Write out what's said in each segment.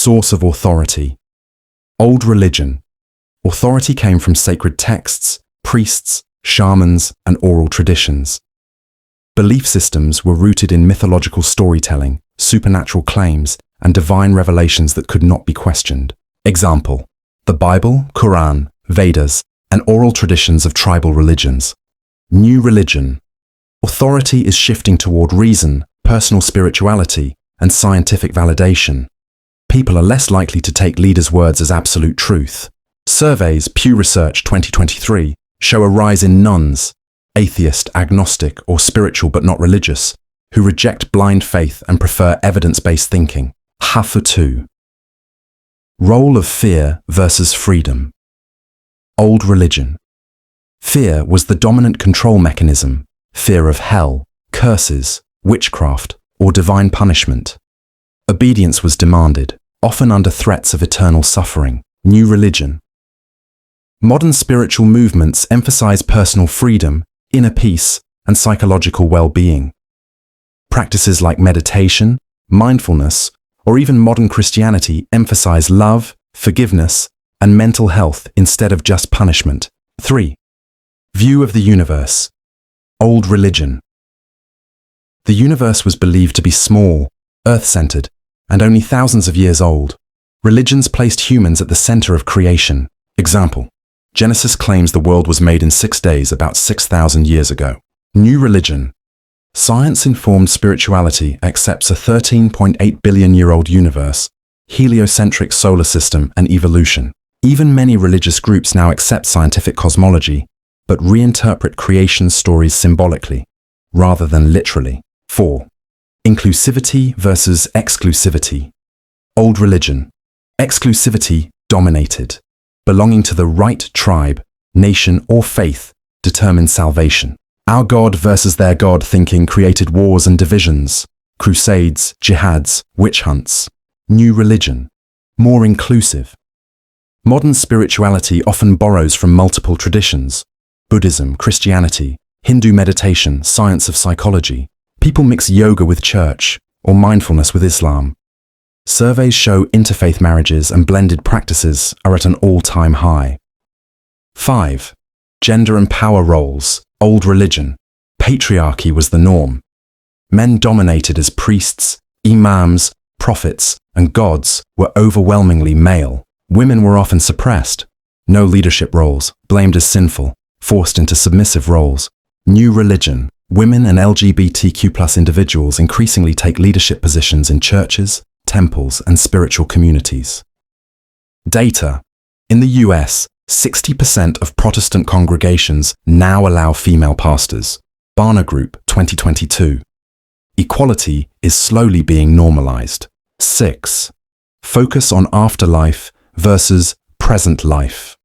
Source of authority. Old religion. Authority came from sacred texts, priests, shamans, and oral traditions. Belief systems were rooted in mythological storytelling, supernatural claims, and divine revelations that could not be questioned. Example: the Bible, Quran, Vedas, and oral traditions of tribal religions. New religion. Authority is shifting toward reason, personal spirituality, and scientific validation. People are less likely to take leaders' words as absolute truth. Surveys, Pew Research 2023, show a rise in nones, atheist, agnostic, or spiritual but not religious, who reject blind faith and prefer evidence-based thinking. Hafa 2. Role of fear versus freedom. Old religion. Fear was the dominant control mechanism. Fear of hell, curses, witchcraft, or divine punishment. Obedience was demanded, often under threats of eternal suffering. New religion. Modern spiritual movements emphasize personal freedom, inner peace, and psychological well-being. Practices like meditation, mindfulness, or even modern Christianity emphasize love, forgiveness, and mental health instead of just punishment. 3. View of the universe. Old religion. The universe was believed to be small, earth-centered, and only thousands of years old. Religions placed humans at the center of creation. Example: Genesis claims the world was made in 6 days about 6,000 years ago. New religion. Science-informed spirituality accepts a 13.8 billion-year-old universe, heliocentric solar system, and evolution. Even many religious groups now accept scientific cosmology, but reinterpret creation stories symbolically, rather than literally. 4. Inclusivity versus exclusivity. Old religion. Exclusivity dominated. Belonging to the right tribe, nation, or faith determined salvation. Our God versus their God thinking created wars and divisions, crusades, jihads, witch hunts. New religion. More inclusive. Modern spirituality often borrows from multiple traditions: Buddhism, Christianity, Hindu meditation, science of psychology. People mix yoga with church, or mindfulness with Islam. Surveys show interfaith marriages and blended practices are at an all-time high. 5. Gender and power roles. Old religion. Patriarchy was the norm. Men dominated as priests, imams, prophets, and gods were overwhelmingly male. Women were often suppressed. No leadership roles, blamed as sinful, forced into submissive roles. New religion. Women and LGBTQ+ individuals increasingly take leadership positions in churches, temples, and spiritual communities. Data. In the US, 60% of Protestant congregations now allow female pastors. Barna Group 2022. Equality is slowly being normalized. 6. Focus on afterlife versus present life.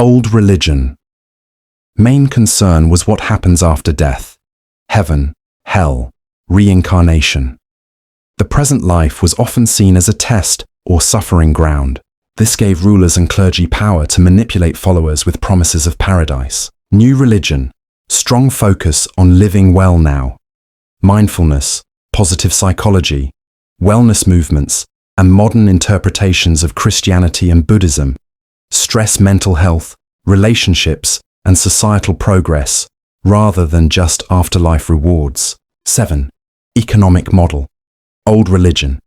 Old religion. Main concern was what happens after death: heaven, hell, reincarnation. The present life was often seen as a test or suffering ground. This gave rulers and clergy power to manipulate followers with promises of paradise. New religion. Strong focus on living well now. Mindfulness, positive psychology, wellness movements, and modern interpretations of Christianity and Buddhism stress mental health, relationships, and societal progress, rather than just afterlife rewards. 7. Economic model. Old religion.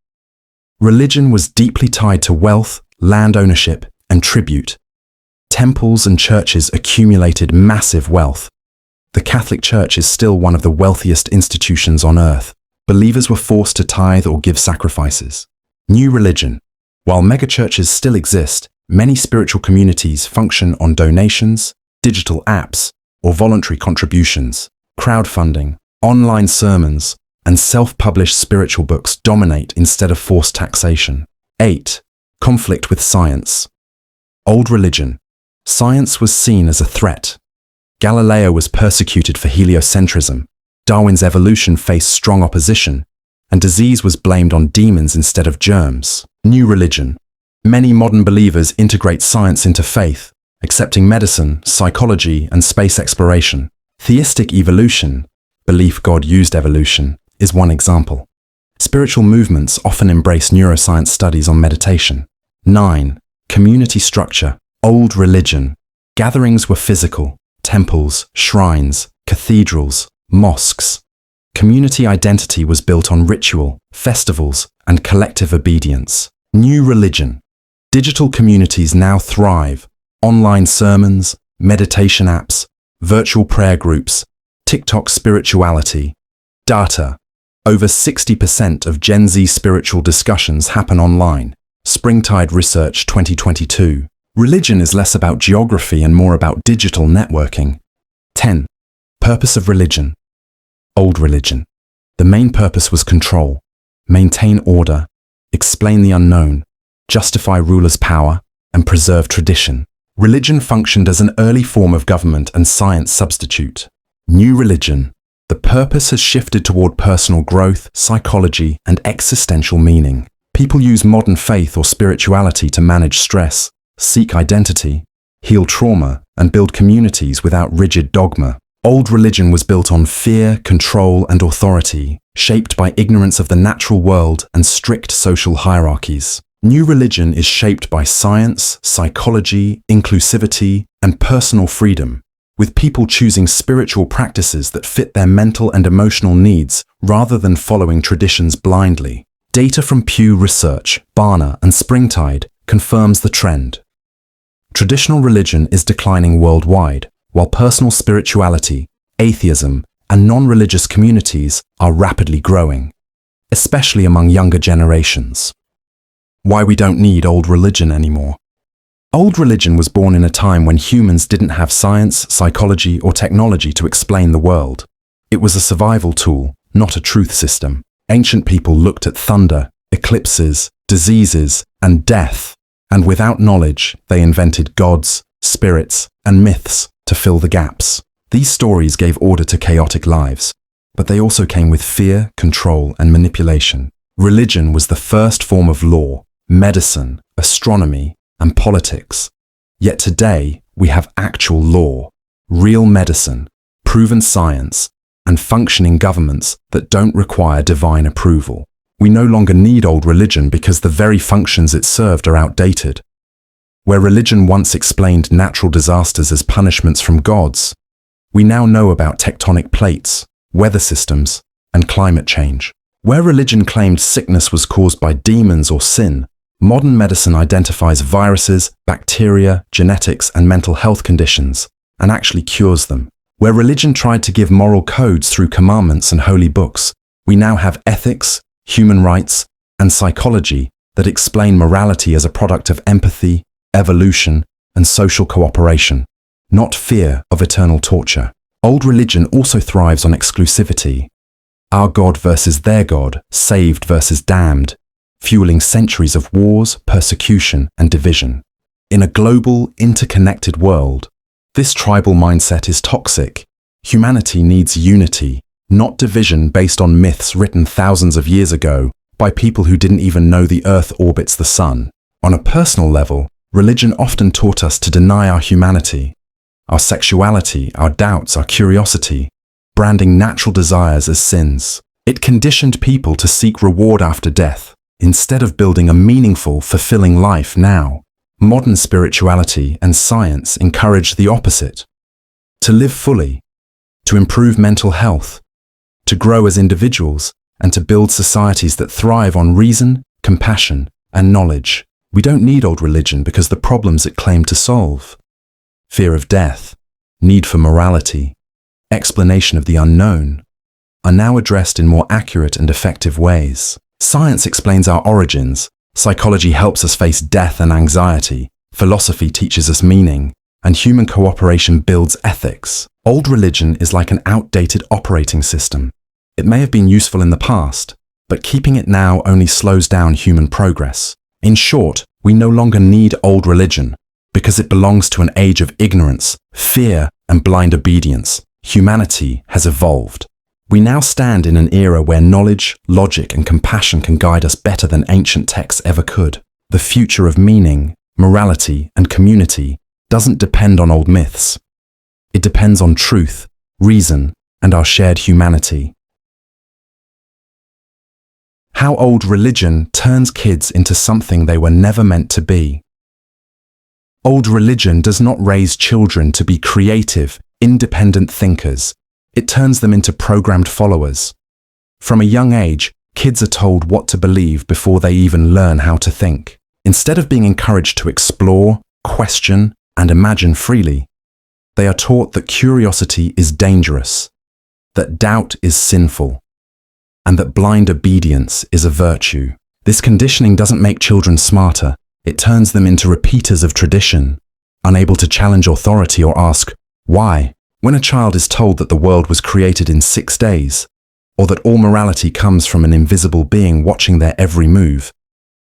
Religion was deeply tied to wealth, land ownership, and tribute. Temples and churches accumulated massive wealth. The Catholic Church is still one of the wealthiest institutions on earth. Believers were forced to tithe or give sacrifices. New religion. While megachurches still exist, many spiritual communities function on donations, digital apps, or voluntary contributions. Crowdfunding, online sermons, and self-published spiritual books dominate instead of forced taxation. 8. Conflict with science. Old religion. Science was seen as a threat. Galileo was persecuted for heliocentrism. Darwin's evolution faced strong opposition, and disease was blamed on demons instead of germs. New religion. Many modern believers integrate science into faith, accepting medicine, psychology, and space exploration. Theistic evolution, belief God used evolution, is one example. Spiritual movements often embrace neuroscience studies on meditation. 9. Community structure. Old religion. Gatherings were physical. Temples, shrines, cathedrals, mosques. Community identity was built on ritual, festivals, and collective obedience. New religion. Digital communities now thrive. Online sermons, meditation apps, virtual prayer groups, TikTok spirituality. Data. Over 60% of Gen Z spiritual discussions happen online. Springtide Research 2022. Religion is less about geography and more about digital networking. 10. Purpose of religion. Old religion. The main purpose was control, maintain order, explain the unknown, justify rulers' power, and preserve tradition. Religion functioned as an early form of government and science substitute. New religion. The purpose has shifted toward personal growth, psychology, and existential meaning. People use modern faith or spirituality to manage stress, seek identity, heal trauma, and build communities without rigid dogma. Old religion was built on fear, control, and authority, shaped by ignorance of the natural world and strict social hierarchies. New religion is shaped by science, psychology, inclusivity, and personal freedom, with people choosing spiritual practices that fit their mental and emotional needs rather than following traditions blindly. Data from Pew Research, Barna, and Springtide confirms the trend. Traditional religion is declining worldwide, while personal spirituality, atheism, and non-religious communities are rapidly growing, especially among younger generations. Why we don't need old religion anymore. Old religion was born in a time when humans didn't have science, psychology, or technology to explain the world. It was a survival tool, not a truth system. Ancient people looked at thunder, eclipses, diseases, and death, and without knowledge, they invented gods, spirits, and myths to fill the gaps. These stories gave order to chaotic lives, but they also came with fear, control, and manipulation. Religion was the first form of law, medicine, astronomy, and politics. Yet today, we have actual law, real medicine, proven science, and functioning governments that don't require divine approval. We no longer need old religion because the very functions it served are outdated. Where religion once explained natural disasters as punishments from gods, we now know about tectonic plates, weather systems, and climate change. Where religion claimed sickness was caused by demons or sin, modern medicine identifies viruses, bacteria, genetics, and mental health conditions, and actually cures them. Where religion tried to give moral codes through commandments and holy books, we now have ethics, human rights, and psychology that explain morality as a product of empathy, evolution, and social cooperation, not fear of eternal torture. Old religion also thrives on exclusivity. Our God versus their God, saved versus damned, fueling centuries of wars, persecution, and division. In a global, interconnected world, this tribal mindset is toxic. Humanity needs unity, not division based on myths written thousands of years ago by people who didn't even know the Earth orbits the Sun. On a personal level, religion often taught us to deny our humanity, our sexuality, our doubts, our curiosity, branding natural desires as sins. It conditioned people to seek reward after death, instead of building a meaningful, fulfilling life now. Modern spirituality and science encourage the opposite. To live fully, to improve mental health, to grow as individuals, and to build societies that thrive on reason, compassion, and knowledge. We don't need old religion because the problems it claimed to solve, fear of death, need for morality, explanation of the unknown, are now addressed in more accurate and effective ways. Science explains our origins, psychology helps us face death and anxiety, philosophy teaches us meaning, and human cooperation builds ethics. Old religion is like an outdated operating system. It may have been useful in the past, but keeping it now only slows down human progress. In short, we no longer need old religion because it belongs to an age of ignorance, fear, and blind obedience. Humanity has evolved. We now stand in an era where knowledge, logic, and compassion can guide us better than ancient texts ever could. The future of meaning, morality, and community doesn't depend on old myths. It depends on truth, reason, and our shared humanity. How old religion turns kids into something they were never meant to be. Old religion does not raise children to be creative, independent thinkers. It turns them into programmed followers. From a young age, kids are told what to believe before they even learn how to think. Instead of being encouraged to explore, question, and imagine freely, they are taught that curiosity is dangerous, that doubt is sinful, and that blind obedience is a virtue. This conditioning doesn't make children smarter. It turns them into repeaters of tradition, unable to challenge authority or ask, why? When a child is told that the world was created in 6 days, or that all morality comes from an invisible being watching their every move,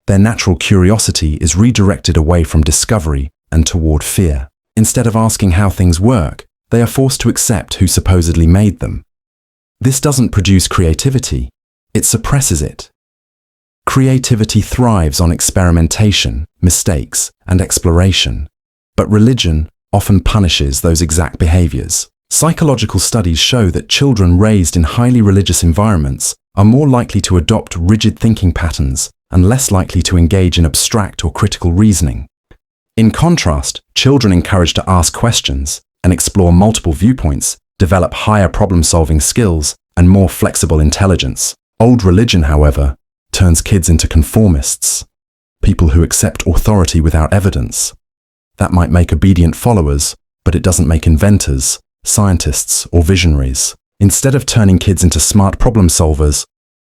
their natural curiosity is redirected away from discovery and toward fear. Instead of asking how things work, they are forced to accept who supposedly made them. This doesn't produce creativity, it suppresses it. Creativity thrives on experimentation, mistakes, and exploration, but religion often punishes those exact behaviors. Psychological studies show that children raised in highly religious environments are more likely to adopt rigid thinking patterns and less likely to engage in abstract or critical reasoning. In contrast, children encouraged to ask questions and explore multiple viewpoints develop higher problem-solving skills and more flexible intelligence. Old religion, however, turns kids into conformists, people who accept authority without evidence. That might make obedient followers, but it doesn't make inventors, scientists, or visionaries. Instead of turning kids into smart problem solvers,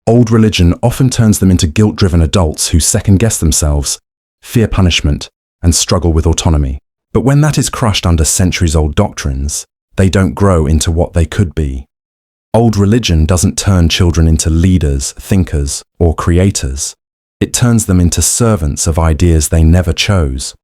old religion often turns them into guilt-driven adults who second-guess themselves, fear punishment, and struggle with autonomy. But when that is crushed under centuries-old doctrines, they don't grow into what they could be. Old religion doesn't turn children into leaders, thinkers, or creators. It turns them into servants of ideas they never chose.